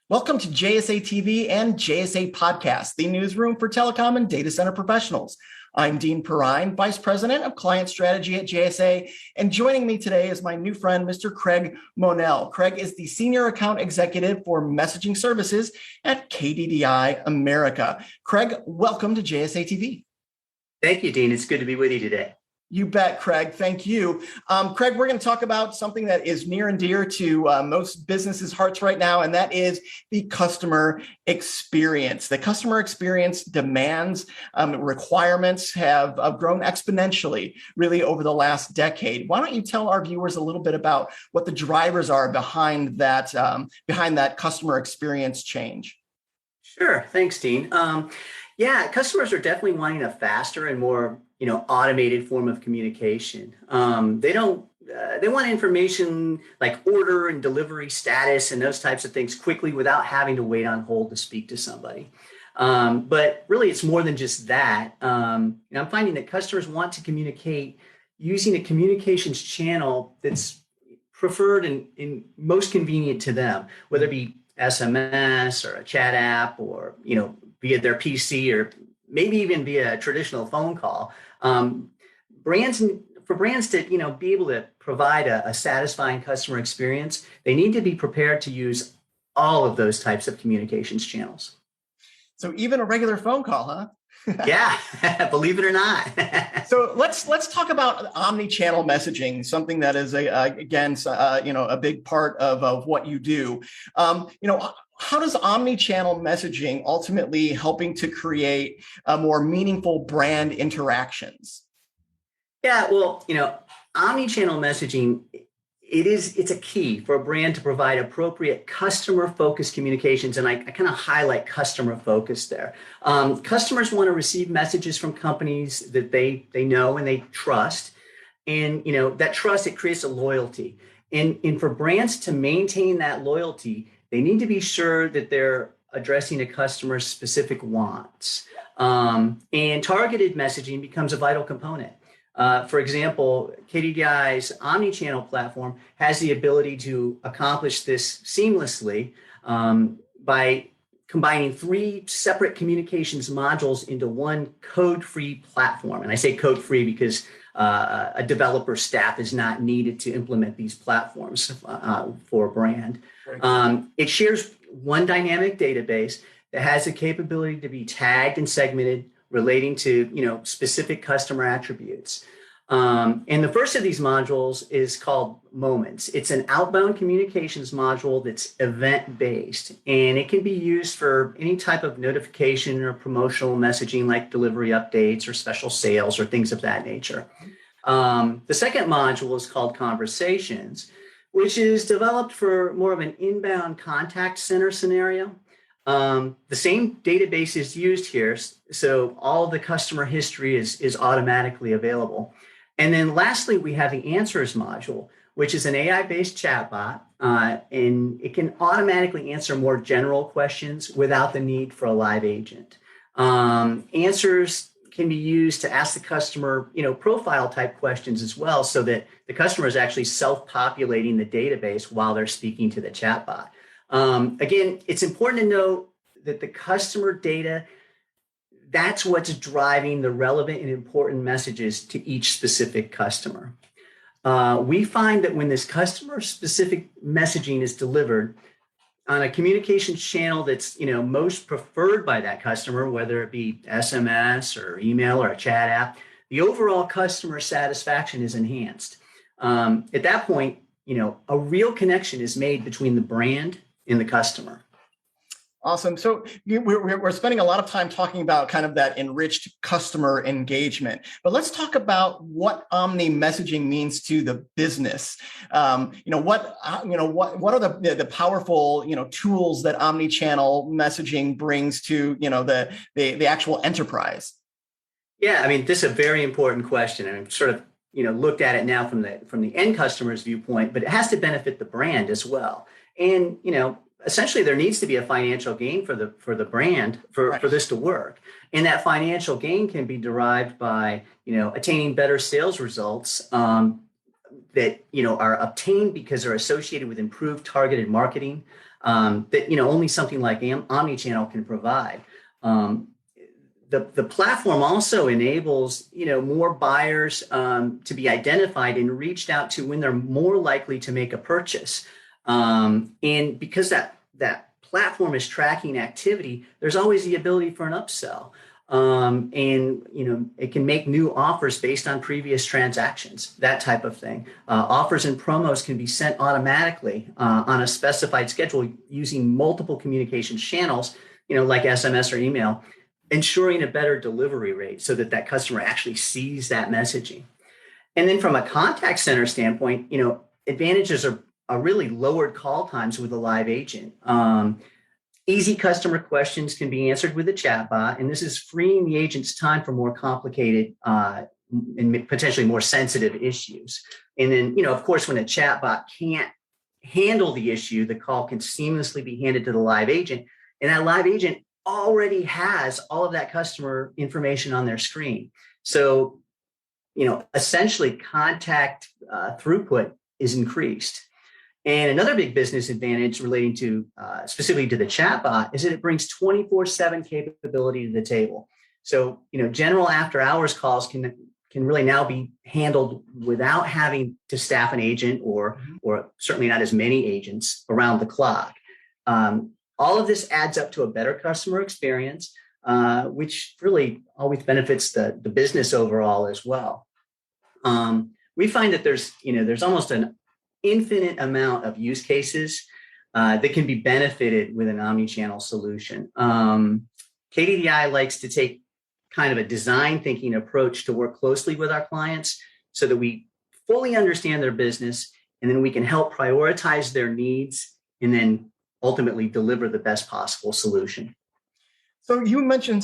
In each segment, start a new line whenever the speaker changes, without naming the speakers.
Welcome to JSA TV and JSA Podcast, the newsroom for telecom and data center professionals. I'm Dean Perrine, Vice President of Client Strategy at JSA, and joining me today is my new friend, Mr. Craig Monnell. Craig is the Senior Account Executive for Messaging Services at KDDI America. Craig, welcome to JSA TV.
Thank you, Dean. It's good to be with you today.
You bet, Craig. Thank you. Craig, we're going to talk about something that is near and dear to most businesses' hearts right now, and that is the customer experience. The customer experience demands, requirements have grown exponentially, really, over the last decade. Why don't you tell our viewers a little bit about what the drivers are behind that customer experience change?
Sure. Thanks, Dean. Customers are definitely wanting a faster and more automated form of communication. They want information like order and delivery status and those types of things quickly without having to wait on hold to speak to somebody. But really, it's more than just that. I'm finding that customers want to communicate using a communications channel that's preferred and most convenient to them, whether it be SMS or a chat app or, via their PC or maybe even via a traditional phone call. Brands to, be able to provide a satisfying customer experience, they need to be prepared to use all of those types of communications channels.
So even a regular phone call, huh?
Yeah, believe it or not.
So let's talk about omni-channel messaging, something that is a big part of what you do. How does omni-channel messaging ultimately helping to create more meaningful brand interactions?
Yeah, well, omni-channel messaging, it's a key for a brand to provide appropriate customer-focused communications, and I kind of highlight customer focus there. Customers want to receive messages from companies that they know and they trust, and that trust, it creates a loyalty. And for brands to maintain that loyalty, they need to be sure that they're addressing a customer's specific wants. And targeted messaging becomes a vital component. For example, KDDI's omni-channel platform has the ability to accomplish this seamlessly by combining 3 separate communications modules into one code-free platform. And I say code-free because a developer staff is not needed to implement these platforms for a brand. It shares one dynamic database that has the capability to be tagged and segmented relating to specific customer attributes. And the first of these modules is called Moments. It's an outbound communications module that's event-based, and it can be used for any type of notification or promotional messaging like delivery updates or special sales or things of that nature. The second module is called Conversations, which is developed for more of an inbound contact center scenario. The same database is used here, so all of the customer history is automatically available. And then lastly, we have the Answers module, which is an AI-based chatbot, and it can automatically answer more general questions without the need for a live agent. Answers can be used to ask the customer, profile type questions as well, so that the customer is actually self-populating the database while they're speaking to the chatbot. Again, it's important to note that the customer data, that's what's driving the relevant and important messages to each specific customer. We find that when this customer-specific messaging is delivered on a communications channel that's most preferred by that customer, whether it be SMS or email or a chat app, the overall customer satisfaction is enhanced. At that point, a real connection is made between the brand and the customer.
Awesome. So we're spending a lot of time talking about kind of that enriched customer engagement, but let's talk about what omni messaging means to the business. What are the powerful tools that omni-channel messaging brings to the actual enterprise?
Yeah, I mean, this is a very important question, and I'm sort of looked at it now from the end customer's viewpoint, but it has to benefit the brand as well. And essentially, there needs to be a financial gain for the brand for this to work, and that financial gain can be derived by attaining better sales results that are obtained because they're associated with improved targeted marketing that only something like omni-channel can provide. The platform also enables more buyers to be identified and reached out to when they're more likely to make a purchase. And because that platform is tracking activity, there's always the ability for an upsell. And it can make new offers based on previous transactions, that type of thing. Offers and promos can be sent automatically on a specified schedule using multiple communication channels, like SMS or email, ensuring a better delivery rate so that customer actually sees that messaging. And then from a contact center standpoint, advantages are really lowered call times with a live agent. Easy customer questions can be answered with a chatbot, and this is freeing the agent's time for more complicated and potentially more sensitive issues. And then, of course, when a chatbot can't handle the issue, the call can seamlessly be handed to the live agent, and that live agent already has all of that customer information on their screen. So, essentially contact throughput is increased. And another big business advantage relating to specifically to the chatbot is that it brings 24/7 capability to the table. So, general after hours calls can really now be handled without having to staff an agent or certainly not as many agents around the clock. All of this adds up to a better customer experience, which really always benefits the business overall as well. We find that there's almost an infinite amount of use cases that can be benefited with an omni-channel solution. KDDI likes to take kind of a design thinking approach to work closely with our clients so that we fully understand their business, and then we can help prioritize their needs and then ultimately deliver the best possible solution.
So you mentioned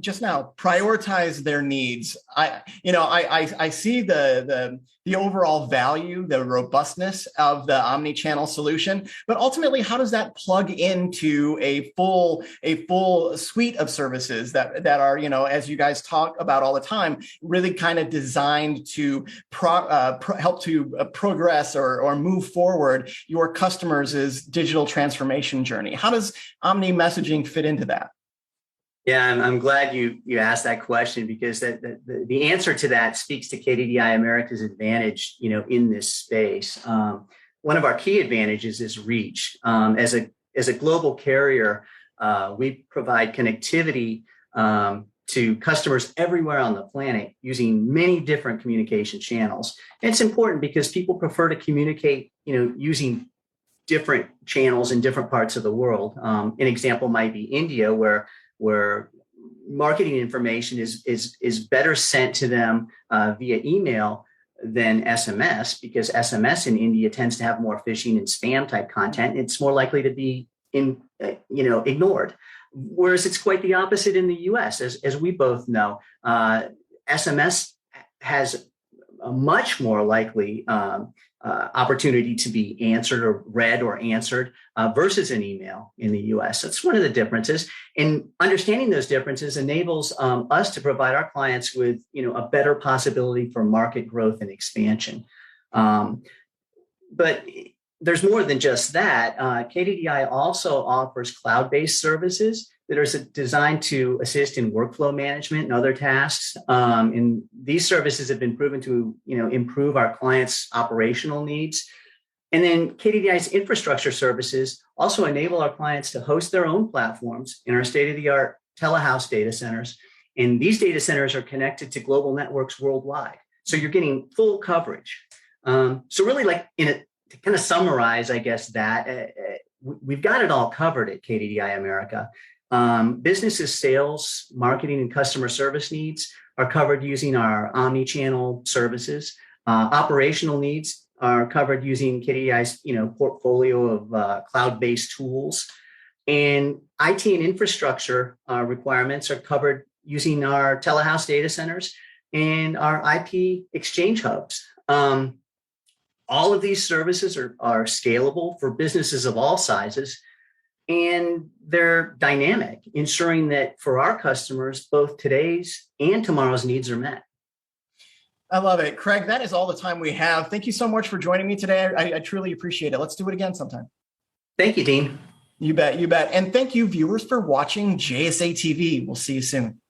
just now, prioritize their needs. I see the overall value, the robustness of the omni-channel solution, but ultimately, how does that plug into a full suite of services that are, as you guys talk about all the time, really kind of designed to help to progress or move forward your customers' digital transformation journey? How does omni messaging fit into that?
Yeah, I'm glad you asked that question, because the answer to that speaks to KDDI America's advantage, in this space. One of our key advantages is reach. As a global carrier, we provide connectivity to customers everywhere on the planet using many different communication channels. And it's important because people prefer to communicate, using different channels in different parts of the world. An example might be India, where marketing information is better sent to them via email than SMS, because SMS in India tends to have more phishing and spam type content. It's more likely to be ignored. Whereas it's quite the opposite in the US, as we both know. SMS has a much more likely opportunity to be answered or read or answered versus an email in the US. That's one of the differences. And understanding those differences enables us to provide our clients with a better possibility for market growth and expansion. But there's more than just that. KDDI also offers cloud-based services that are designed to assist in workflow management and other tasks. And these services have been proven to, improve our clients' operational needs. And then KDDI's infrastructure services also enable our clients to host their own platforms in our state-of-the-art telehouse data centers. And these data centers are connected to global networks worldwide. So you're getting full coverage. So really, to kind of summarize, I guess, that we've got it all covered at KDDI America. Businesses' sales, marketing, and customer service needs are covered using our omni-channel services. Operational needs are covered using KDDI's portfolio of cloud-based tools. And IT and infrastructure requirements are covered using our telehouse data centers and our IP exchange hubs. All of these services are scalable for businesses of all sizes, and they're dynamic, ensuring that for our customers, both today's and tomorrow's needs are met.
I love it. Craig, that is all the time we have. Thank you so much for joining me today. I truly appreciate it. Let's do it again sometime.
Thank you, Dean.
You bet. You bet. And thank you, viewers, for watching JSA TV. We'll see you soon.